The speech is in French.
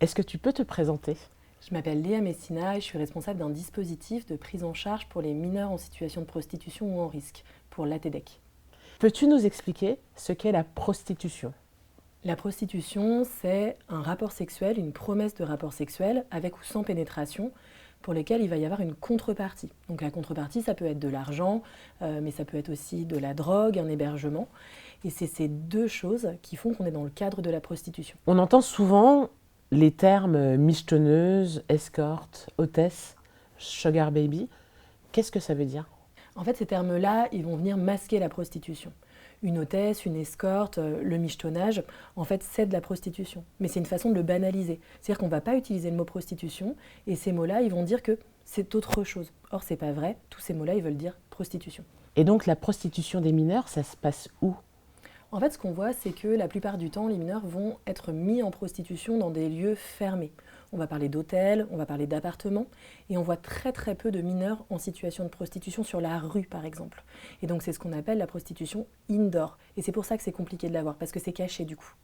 Est-ce que tu peux te présenter? Je m'appelle Léa Messina et je suis responsable d'un dispositif de prise en charge pour les mineurs en situation de prostitution ou en risque, pour l'ATDEC. Peux-tu nous expliquer ce qu'est la prostitution? La prostitution, c'est un rapport sexuel, une promesse de rapport sexuel, avec ou sans pénétration, pour lesquels il va y avoir une contrepartie. Donc la contrepartie, ça peut être de l'argent, mais ça peut être aussi de la drogue, un hébergement. Et c'est ces deux choses qui font qu'on est dans le cadre de la prostitution. On entend souvent les termes michetonneuse, escorte, hôtesse, sugar baby. Qu'est-ce que ça veut dire? En fait, ces termes-là, ils vont venir masquer la prostitution. Une hôtesse, une escorte, le michetonnage, en fait, c'est de la prostitution. Mais c'est une façon de le banaliser. C'est-à-dire qu'on ne va pas utiliser le mot prostitution, et ces mots-là, ils vont dire que c'est autre chose. Or, c'est pas vrai. Tous ces mots-là, ils veulent dire prostitution. Et donc la prostitution des mineurs, ça se passe où? En fait, ce qu'on voit, c'est que la plupart du temps, les mineurs vont être mis en prostitution dans des lieux fermés. On va parler d'hôtels, on va parler d'appartements, et on voit très très peu de mineurs en situation de prostitution sur la rue, par exemple. Et donc c'est ce qu'on appelle la prostitution indoor. Et c'est pour ça que c'est compliqué de la voir, parce que c'est caché du coup.